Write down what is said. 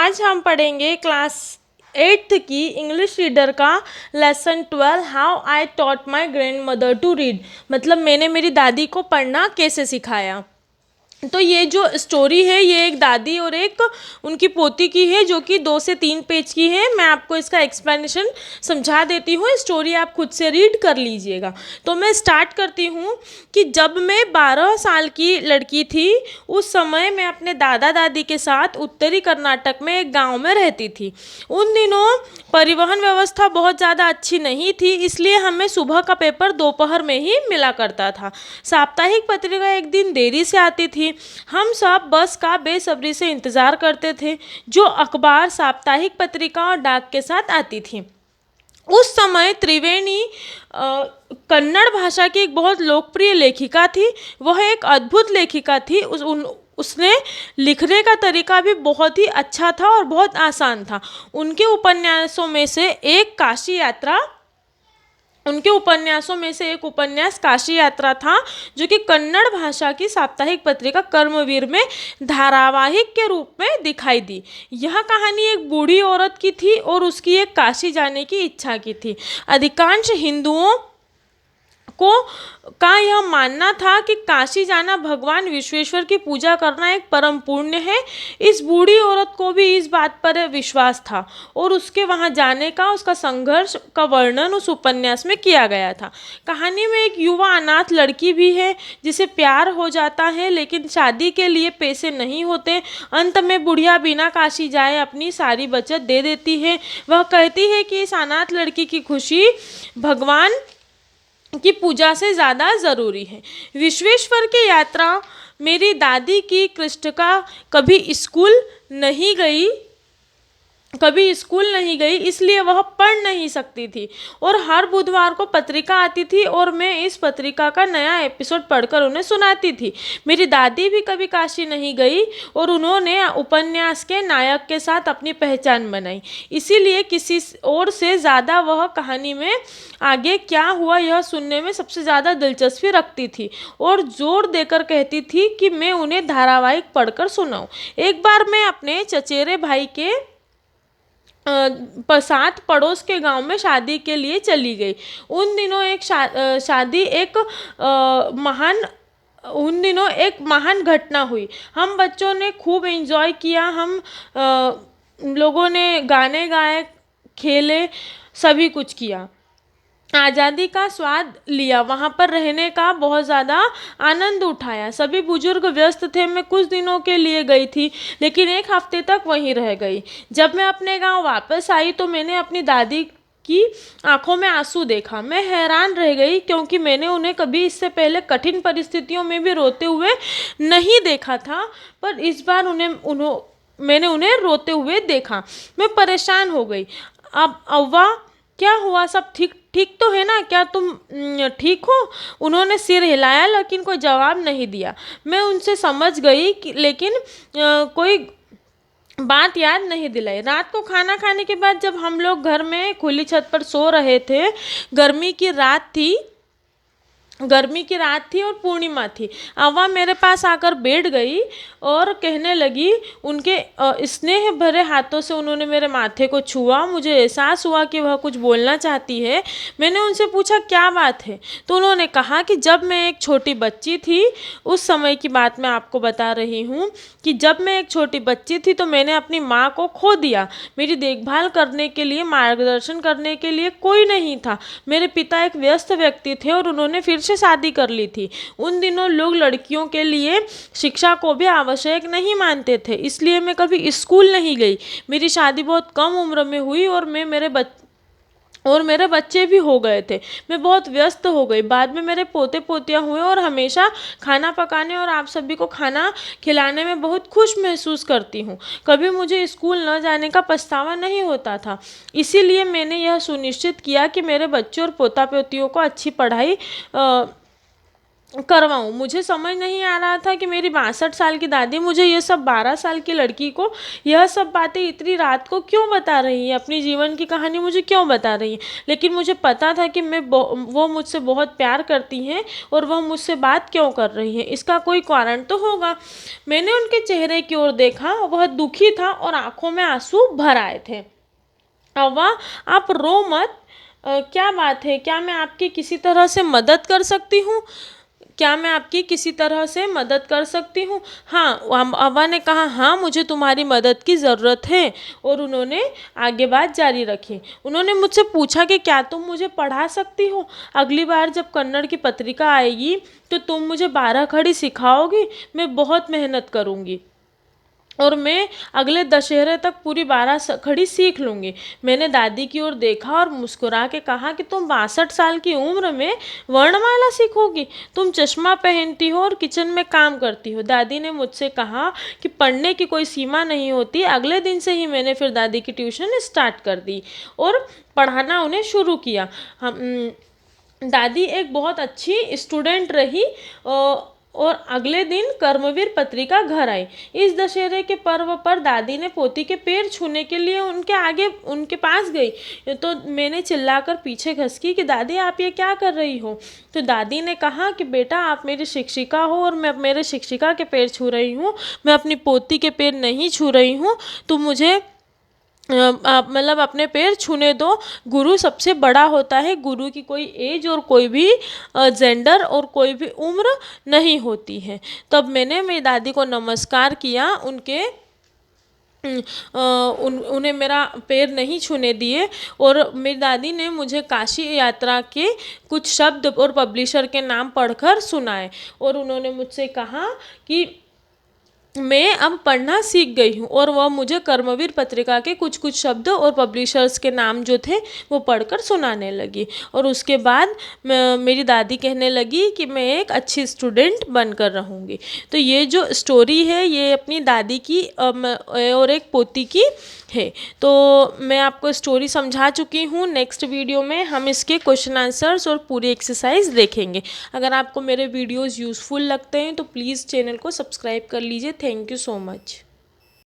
आज हम पढ़ेंगे क्लास 8th की इंग्लिश रीडर का lesson 12 how I taught my grandmother to read. मतलब मैंने मेरी दादी को पढ़ना कैसे सिखाया। तो ये जो स्टोरी है ये एक दादी और एक उनकी पोती की है, जो कि 2 से 3 पेज की है। मैं आपको इसका एक्सप्लेनेशन समझा देती हूँ, स्टोरी आप खुद से रीड कर लीजिएगा। तो मैं स्टार्ट करती हूँ कि जब मैं 12 साल की लड़की थी उस समय मैं अपने दादा दादी के साथ उत्तरी कर्नाटक में एक गांव में रहती थी। उन दिनों परिवहन व्यवस्था बहुत ज़्यादा अच्छी नहीं थी, इसलिए हमें सुबह का पेपर दोपहर में ही मिला करता था। साप्ताहिक पत्रिका एक दिन देरी से आती थी। हम सब बस का बेसब्री से इंतज़ार करते थे, जो अखबार साप्ताहिक पत्रिका और डाक के साथ आती थी। उस समय त्रिवेणी कन्नड़ भाषा की एक बहुत लोकप्रिय लेखिका थी। वह एक अद्भुत लेखिका थी। उसने लिखने का तरीका भी बहुत ही अच्छा था और बहुत आसान था। उनके उपन्यासों में से एक उपन्यास काशी यात्रा था, जो कि कन्नड़ भाषा की साप्ताहिक पत्रिका कर्मवीर में धारावाहिक के रूप में दिखाई दी। यह कहानी एक बूढ़ी औरत की थी और उसकी एक काशी जाने की इच्छा की थी। अधिकांश हिंदुओं का यह मानना था कि काशी जाना भगवान विश्वेश्वर की पूजा करना एक परम पुण्य है। इस बूढ़ी औरत को भी इस बात पर विश्वास था और उसके वहां जाने का, उसका संघर्ष का वर्णन उस उपन्यास में किया गया था। कहानी में एक युवा अनाथ लड़की भी है जिसे प्यार हो जाता है, लेकिन शादी के लिए पैसे नहीं होते। अंत में बुढ़िया बिना काशी जाए अपनी सारी बचत दे देती है। वह कहती है कि इस अनाथ लड़की की खुशी भगवान की पूजा से ज़्यादा ज़रूरी है। विश्वेश्वर की यात्रा मेरी दादी की कृष्टिका कभी स्कूल नहीं गई, इसलिए वह पढ़ नहीं सकती थी और हर बुधवार को पत्रिका आती थी और मैं इस पत्रिका का नया एपिसोड पढ़कर उन्हें सुनाती थी। मेरी दादी भी कभी काशी नहीं गई और उन्होंने उपन्यास के नायक के साथ अपनी पहचान बनाई, इसीलिए किसी और से ज़्यादा वह कहानी में आगे क्या हुआ यह सुनने में सबसे ज़्यादा दिलचस्पी रखती थी और जोर देकर कहती थी कि मैं उन्हें धारावाहिक पढ़कर सुनाऊं। एक बार मैं अपने चचेरे भाई के साथ पड़ोस के गांव में शादी के लिए चली गई। उन दिनों एक महान घटना हुई। हम बच्चों ने खूब एंजॉय किया। हम लोगों ने गाने गाए, खेले, सभी कुछ किया, आज़ादी का स्वाद लिया, वहाँ पर रहने का बहुत ज़्यादा आनंद उठाया। सभी बुजुर्ग व्यस्त थे। मैं कुछ दिनों के लिए गई थी, लेकिन 1 हफ्ते तक वहीं रह गई। जब मैं अपने गांव वापस आई तो मैंने अपनी दादी की आंखों में आंसू देखा। मैं हैरान रह गई, क्योंकि मैंने उन्हें कभी इससे पहले कठिन परिस्थितियों में भी रोते हुए नहीं देखा था, पर इस बार मैंने उन्हें रोते हुए देखा। मैं परेशान हो गई। अब अव्वा, क्या हुआ? सब ठीक तो है ना? क्या तुम ठीक हो? उन्होंने सिर हिलाया, लेकिन कोई जवाब नहीं दिया। मैं उनसे समझ गई लेकिन कोई बात याद नहीं दिलाई। रात को खाना खाने के बाद जब हम लोग घर में खुली छत पर सो रहे थे, गर्मी की रात थी और पूर्णिमा थी। अव्वा मेरे पास आकर बैठ गई और कहने लगी। उनके स्नेह भरे हाथों से उन्होंने मेरे माथे को छुआ। मुझे एहसास हुआ कि वह कुछ बोलना चाहती है। मैंने उनसे पूछा, क्या बात है? तो उन्होंने कहा कि जब मैं एक छोटी बच्ची थी, उस समय की बात मैं आपको बता रही हूँ कि जब मैं एक छोटी बच्ची थी तो मैंने अपनी माँ को खो दिया। मेरी देखभाल करने के लिए, मार्गदर्शन करने के लिए कोई नहीं था। मेरे पिता एक व्यस्त व्यक्ति थे और उन्होंने फिर से शादी कर ली थी। उन दिनों लोग लड़कियों के लिए शिक्षा को भी आवश्यक नहीं मानते थे, इसलिए मैं कभी स्कूल नहीं गई। मेरी शादी बहुत कम उम्र में हुई और मेरे बच्चे भी हो गए थे। मैं बहुत व्यस्त हो गई। बाद में मेरे पोते पोतियाँ हुए और हमेशा खाना पकाने और आप सभी को खाना खिलाने में बहुत खुश महसूस करती हूँ। कभी मुझे स्कूल न जाने का पछतावा नहीं होता था। इसीलिए मैंने यह सुनिश्चित किया कि मेरे बच्चों और पोता पोतियों को अच्छी पढ़ाई करवाऊँ। मुझे समझ नहीं आ रहा था कि मेरी 62 साल की दादी मुझे ये सब 12 साल की लड़की को यह सब बातें इतनी रात को क्यों बता रही हैं, अपनी जीवन की कहानी मुझे क्यों बता रही हैं। लेकिन मुझे पता था कि वो मुझसे बहुत प्यार करती हैं और वह मुझसे बात क्यों कर रही हैं, इसका कोई कारण तो होगा। मैंने उनके चेहरे की ओर देखा, वह दुखी था और आँखों में आँसू भर आए थे। अव्वा, आप रो मत। क्या बात है? क्या मैं आपकी किसी तरह से मदद कर सकती हूँ? क्या मैं आपकी किसी तरह से मदद कर सकती हूँ? हाँ, अव्वा ने कहा, हाँ मुझे तुम्हारी मदद की ज़रूरत है। और उन्होंने आगे बात जारी रखी। उन्होंने मुझसे पूछा कि क्या तुम मुझे पढ़ा सकती हो? अगली बार जब कन्नड़ की पत्रिका आएगी तो तुम मुझे 12 खड़ी सिखाओगी? मैं बहुत मेहनत करूँगी और मैं अगले दशहरे तक पूरी 12 खड़ी सीख लूँगी। मैंने दादी की ओर देखा और मुस्कुरा के कहा कि तुम 62 साल की उम्र में वर्णमाला सीखोगी? तुम चश्मा पहनती हो और किचन में काम करती हो। दादी ने मुझसे कहा कि पढ़ने की कोई सीमा नहीं होती। अगले दिन से ही मैंने फिर दादी की ट्यूशन स्टार्ट कर दी और पढ़ाना उन्हें शुरू किया। दादी एक बहुत अच्छी स्टूडेंट रही और अगले दिन कर्मवीर पत्रिका घर आई। इस दशहरे के पर्व पर दादी ने पोती के पैर छूने के लिए उनके पास गई तो मैंने चिल्लाकर पीछे खसकी कि दादी आप ये क्या कर रही हो? तो दादी ने कहा कि बेटा आप मेरी शिक्षिका हो और मैं मेरे शिक्षिका के पैर छू रही हूँ, मैं अपनी पोती के पैर नहीं छू रही हूँ। तो मुझे मतलब अपने पैर छूने दो। गुरु सबसे बड़ा होता है। गुरु की कोई एज और कोई भी जेंडर और कोई भी उम्र नहीं होती है। तब मैंने मेरी दादी को नमस्कार किया, उन्हें मेरा पैर नहीं छूने दिए और मेरी दादी ने मुझे काशी यात्रा के कुछ शब्द और पब्लिशर के नाम पढ़कर सुनाए और उन्होंने मुझसे कहा कि मैं अब पढ़ना सीख गई हूँ और वह मुझे कर्मवीर पत्रिका के कुछ कुछ शब्द और पब्लिशर्स के नाम जो थे वो पढ़कर सुनाने लगी। और उसके बाद मेरी दादी कहने लगी कि मैं एक अच्छी स्टूडेंट बनकर रहूँगी। तो ये जो स्टोरी है ये अपनी दादी की और एक पोती की है। तो मैं आपको स्टोरी समझा चुकी हूँ। नेक्स्ट वीडियो में हम इसके क्वेश्चन आंसर्स और पूरी एक्सरसाइज देखेंगे। अगर आपको मेरे वीडियोस यूज़फुल लगते हैं तो प्लीज़ चैनल को सब्सक्राइब कर लीजिए। Thank you so much.